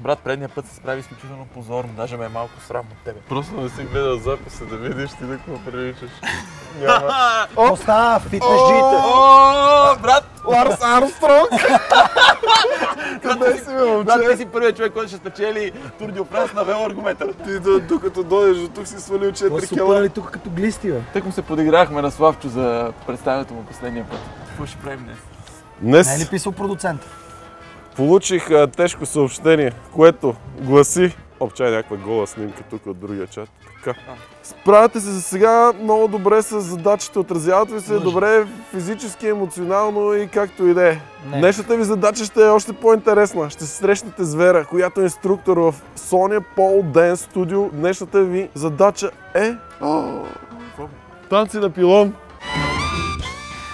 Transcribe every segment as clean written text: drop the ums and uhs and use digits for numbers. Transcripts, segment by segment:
Брат, предния път се справи изключително позорно, даже ме е малко срам от тебе. Просто не си гледал записа да видиш ти да какво приличаш. Какво става? Фитнес-джиите! Брат! Ларс Армстронг! Къде си, бе, момче? Брат, ти си първият човек, който ще спечели Тур де Франс на велоаргументър. Ти докато дойдеш до тук си свалил 4 кила. Супер ли тук като глисти, бе? Тък му се подиграхме на Славчо за представянето му последния път. Какво ще правим днес? Не е ли Днес писал продуцент? получих тежко съобщение, което гласи... Чай, някаква гола снимка тук от другия чат. Така. Справяте се за сега много добре с задачите, отразявате ви се добре физически, емоционално и както и да е. Днешната ви задача ще е още по-интересна. Ще се срещнете с Вера, която е инструктор в Sonia Pole Dance Studio. Днешната ви задача е... танци на пилон.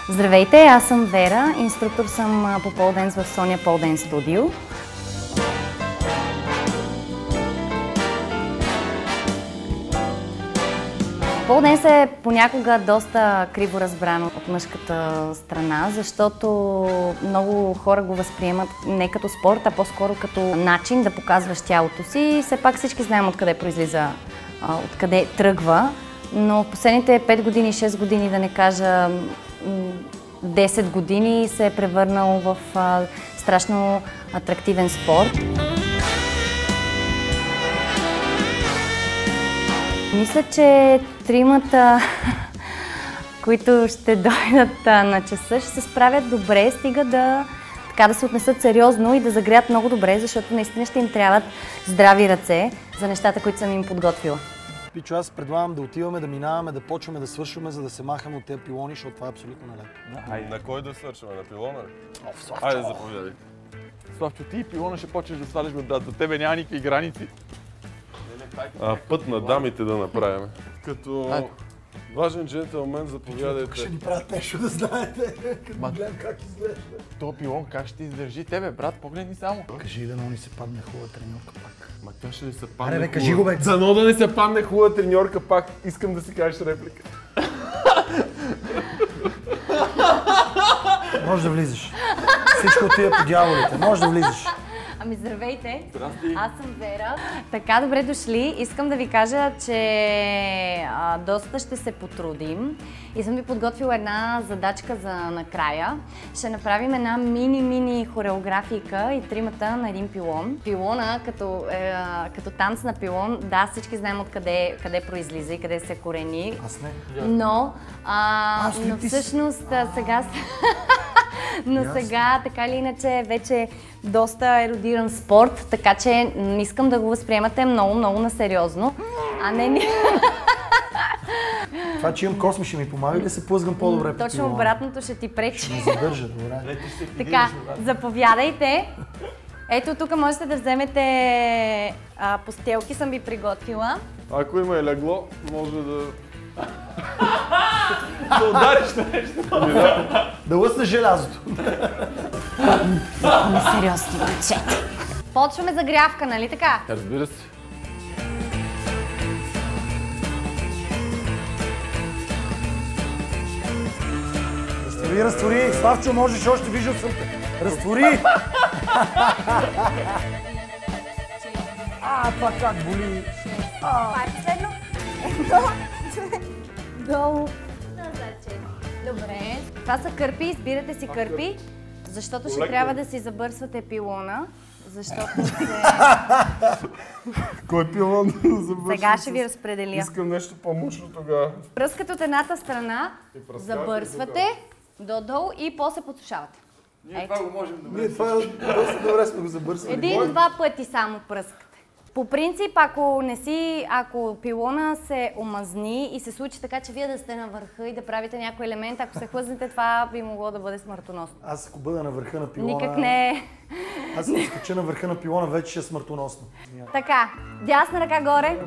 Здравейте, аз съм Вера, инструктор съм по Pole Dance в Sonia Pole Dance Studio. Pole Dance е понякога доста криво разбрано от мъжката страна, защото много хора го възприемат не като спорт, а по-скоро като начин да показваш тялото си. Все пак всички знаем откъде произлиза, откъде тръгва, но в последните 5 години, 6 години, да не кажа 10 години, се е превърнал в страшно атрактивен спорт. Мисля, че тримата, които ще дойдат на часа, ще се справят добре, стига да се отнесат сериозно и да загреят много добре, защото наистина ще им трябват здрави ръце за нещата, които съм им подготвила. Пичо, аз предлагам да отиваме, да минаваме, да почваме да свършваме, за да се махаме от тези пилони, защото това е абсолютно нелепо. На кой да свършваме? На пилона ли? Славчо! Айде, заповядай. Славчо, ти и пилона ще почнеш да сваляш, брат. За тебе няма никакви граници. Път на дамите да направим. Като важен джентълмен, заповядайте. Ще ни правят нещо да знаете, като гледам как изглежда. То пилон как ще издържи тебе, брат? Погледни само. Кажи да ни се падне хубава треньорка пак. Ма тя ще ли се падне Аре, бе, кажи го, бе. Дано да не се падне хубава треньорка пак. Искам да си кажеш реплика. Може да влизаш. Всичко отида по дяволите. Може да влизаш. Ами здравейте! Здрасти! Аз съм Вера. Така, добре дошли. Искам да ви кажа, че доста ще се потрудим и съм ви подготвила една задачка за накрая. Ще направим една мини хореографика и тримата на един пилон. Пилона, като танц на пилон, да, всички знаем къде произлиза и къде се корени. Аз не. Но всъщност сега... Но сега, така или иначе, вече е доста еродиран спорт, така че не искам да го възприемате много насериозно. А не... Това, че имам косми, ще ми помага или да се плъзгам по-добре по Точно обратното ще ти пречи. Ще ме задържа, добре. Така, заповядайте. Ето тук можете да вземете постелки, съм ви приготвила. Ако има и легло, може да... Да удариш нещо. Да лъснеш желязото. Несериозни ръчете. Почваме загрявка, нали така? Разбира се. Разтвори. Славчо, можеш още, виждал съм те. Разтвори! Това как боли. Това е последно. Едно, долу, назад. Добре. Това са кърпи, избирате си кърпи, защото ще трябва да си забърсвате пилона, защото се... Кой пилон да забърши? Сега ще ви разпределя. Искам нещо по-мощно тогава. Пръскате от едната страна, забърсвате додолу и после подсушавате. Ние това го можем да Ние това доста добре сме го забърсвали. Един-два пъти само пръскате. По принцип, ако пилона се омазни и се случи така, че вие да сте на върха и да правите някой елемент, ако се хлъзнете, това би могло да бъде смъртоносно. Аз ако бъда на върха на пилона... Никак не е. Аз ако скача на върха на пилона, вече ще е смъртоносно. Така, дясна ръка горе.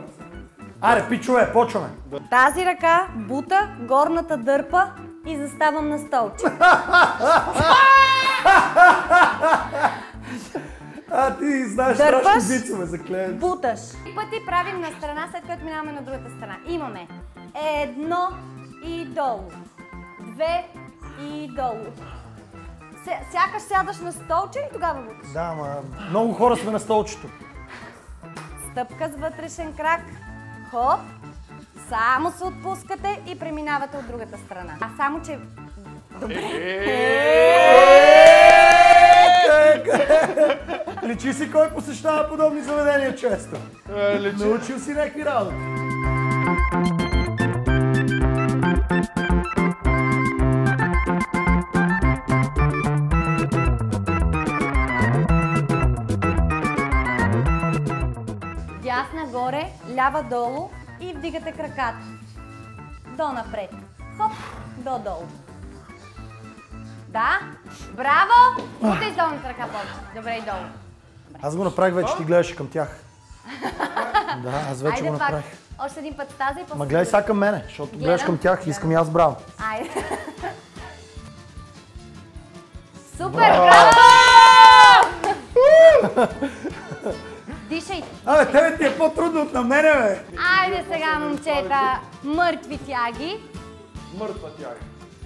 Аре, пичове, почваме! Тази ръка бута, горната дърпа и заставам на столче. Ти знаеш Дърпаш, страшни бицове за клиент. буташ. Пъти правим на страна, след което минаваме на другата страна. Имаме едно и долу, две и долу. Сякаш сядаш на столче и тогава буташ. Да, много хора сме на столчето. Стъпка с вътрешен крак. Хоп. Само се отпускате и преминавате от другата страна. А само, че... Добре. Личи си кой посещава подобни заведения често. Научил си някакви работи. Дясна горе, лява долу и вдигате краката. До напред. Хоп, до долу. Да, браво! Бутай с долната ръка повече. Добре и долу. Аз го направих вече, ти гледаше към тях. Да, аз вече го направих. Още един път с тази и после... Ма гледай сега към мене, защото гледаш към тях и искам и аз браво. Айде. Супер, браво! Дишайте. Абе, тебе ти е по-трудно от на мене, бе! Айде сега, момчета, мъртви тяги. Мъртва тяга.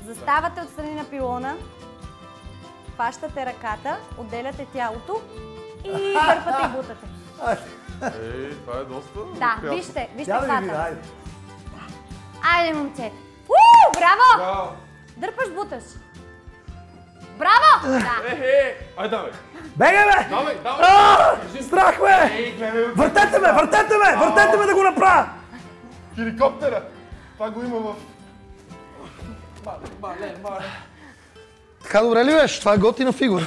Заставате отстрани на пилона, хващате ръката, отделяте тялото и дърпате и бутате. Това е доста... Да, вижте Тя да ви види, хвата. айде. Айде, момчета. Браво! Дърпаш, буташ. Браво! Да. Айде, давай! Бегай, бе! Давай, давай! Страх, бе! Въртете ме, въртете ме! Въртете ме да го направя! Хеликоптера! Това го има в... Така добре ли беше? Това е готина фигура.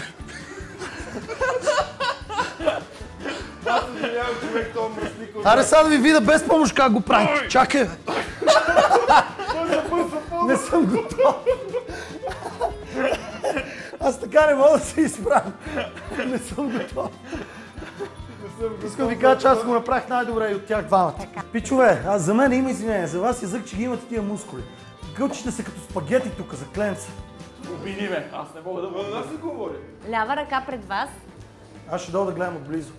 Аз извинявам човек, това мръсник. Аре сега да ви видя без помощ как го правите. Чакай, бе! Не съм готов. Аз така не мога да се изправя. Не съм готов. Искам ви кажа, че аз го направих най-добре и от тях двамата. Пичове, аз за мен има извинение. За вас язък, че ги имате тия мускули. Гълчите се като спагети тук, заклем се. Обини ме, аз не мога да бъда. Аз не говоря. Лява ръка пред вас, Аз ще дойда да гледам отблизо.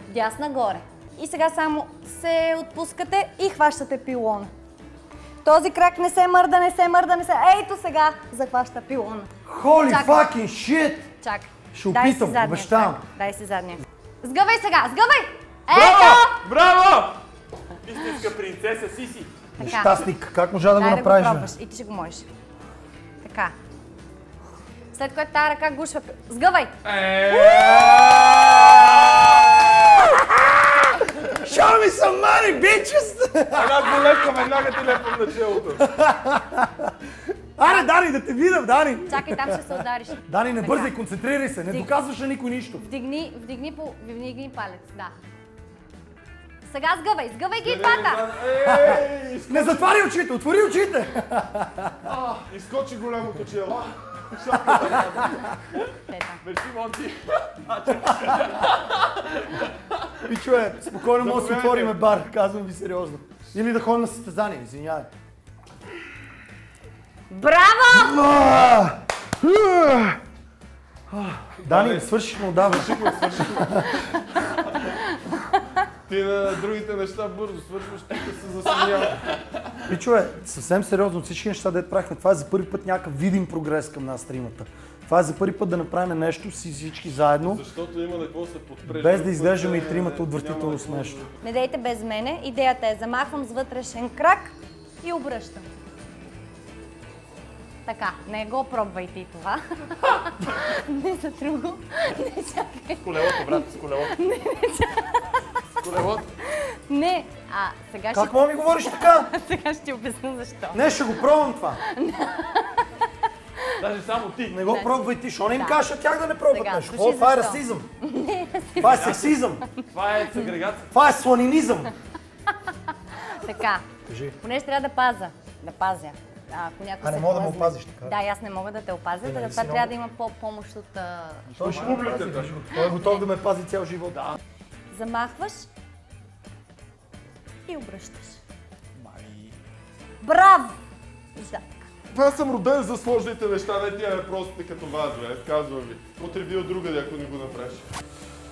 дясна горе. И сега само се отпускате и хващате пилона. Този крак не се мърда, не се мърда, не се... Ейто сега захваща пилона. Holy Чакай. fucking shit! Чакай. Ще Дай си опитам, задния обещавам. крак. Дай си задния. Сгъвай сега, сгъвай! Ето! Браво! Истинска принцеса Сиси. Нещастник, как можа да го Дай да го направиш, бе? пробваш и ти ще го можеш. Така. След което тази ръка гушва... Сгъвай! Show me some money, bitches! Една болетка веднага ти лепвам на челото. Аре, Дани, да те видам, Дани! Чакай, там ще се удариш. Дани, не Така. бързай, концентрирай се, не доказваш на никой нищо. Вдигни палец, да. Сега сгъвай ги двата! Не затваряй очите, отвори очите! Изскочи голямото чело. Мерси, Монти. Пичове, спокойно може да си отвориме бар, казвам ви сериозно. Или да ходим на състезание, извинявай. Браво! Дани, свършихме отдавна. Ти на другите неща бързо свършваш, тук се засъмнява. Пичове, съвсем сериозно, всички неща, дето правихме, това е за първи път някакъв видим прогрес към нас тримата. Това е за първи път да направим нещо си всички заедно, Защото има на какво се подпрежда. без да изглеждаме и тримата отвратително смешно. Не дейте без мене. Идеята е замахвам с вътрешен крак и обръщам. Така, не го пробвайте и това. Не за друго. Не чакай. С колелото, брат, с колелото. С колелото. Не, сега Как мога ми говориш така? Сега ще ти обясня защо. Не, ще го пробвам това. Даже само ти. Не го пробвай ти, що не им кажеш тях да не пробват Сега, нещо? слушай Това е защо. расизъм. Това е сексизъм. Това е сегрегация. Това е сланинизъм. Така, Кажи. понеже трябва да пазя. Ако някой А не се мога да ме плъзне. опазиш, така? Да, и аз не мога да те опазя, нали затова си трябва много- да има помощ от... Той ще го пази. Той е готов да ме пази цял живот. Замахваш и обръщаш. Браво! Да. Аз съм роден за сложните неща, не тия простите като вас, бе. Казвам ви. Отреби от другаде, ако не го направиш.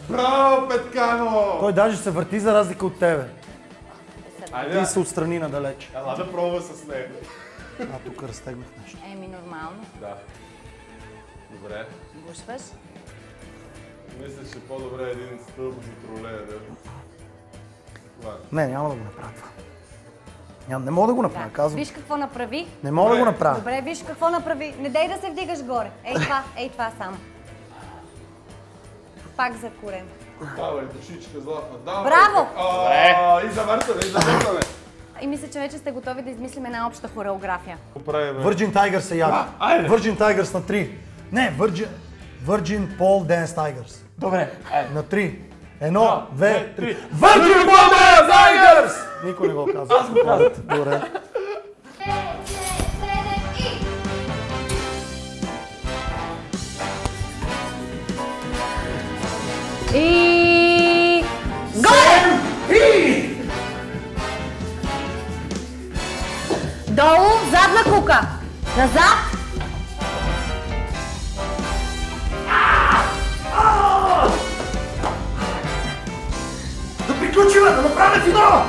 Браво, Петкано! Той даже се върти за разлика от тебе. Айде, И се отстрани надалеч. ела да пробва с нея. Тук разтегнах нещо. Еми, нормално. Да. Добре. Гушваш. Мисля, че по-добре един стълб за тролея, да. Не, няма да го направя това. Не мога да го направя, казвам. Виж какво направи. Не мога да го направя. Добре, виж какво направи. Не дай да се вдигаш горе. Ей това само. Пак за корем. Давай, душичка златна. Браво! И завъртане. И мисля, че вече сте готови да измислим една обща хореография. Virgin Tigers е яко. Virgin Tigers на 3. Не, Virgin Pole Dance Tigers. Добре, На 3. 1, 2, 3. Virgin Pole Dance Tigers! Никой не го казва. Аз го казвам. Добре. И... Горе! Долу, задна кука. Назад. Да приключим, да направим финала!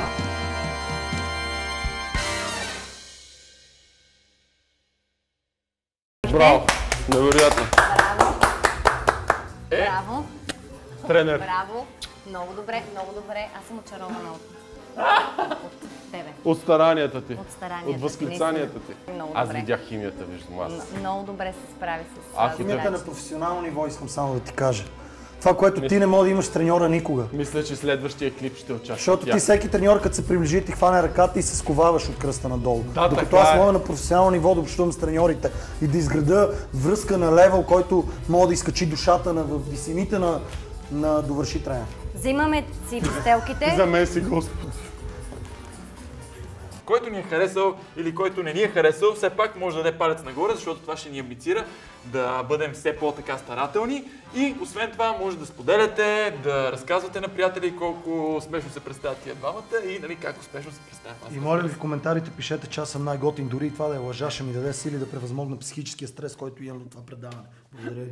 Браво! Невероятно. Браво. Тренер. Браво. Много добре, много добре. Аз съм очарована от тебе. От старанията ти. От старанията От възклицанията ти. ти. Много Аз добре. видях химията, виждам аз. Много добре се справи с Ах, Химията на професионално ниво, искам само да ти кажа. Това, което ти не може да имаш треньора никога. Мисля, че следващия клип ще участва. Защото ти всеки треньор, като се приближи, ти хване ръката и се сковаваш от кръста надолу. Да, Докато така аз е. мога на професионално ниво да общувам с треньорите и да изграда връзка на левел, който мога да изкачи душата в висините на довърши тренер. Взимаме си пистелките. За мен си Господ. Който ни е харесал или който не ни е харесал, все пак може да даде палец нагоре, защото това ще ни амбицира да бъдем все по-така старателни. И освен това може да споделяте, да разказвате на приятели колко смешно се представят тия двамата и нали, как успешно се представят. И моля ви в коментарите пишете, че аз съм най-готин, дори и това да е лъжа, ще ми даде сили да превъзмогна психическия стрес, който имам от това предаване. Благодаря ви.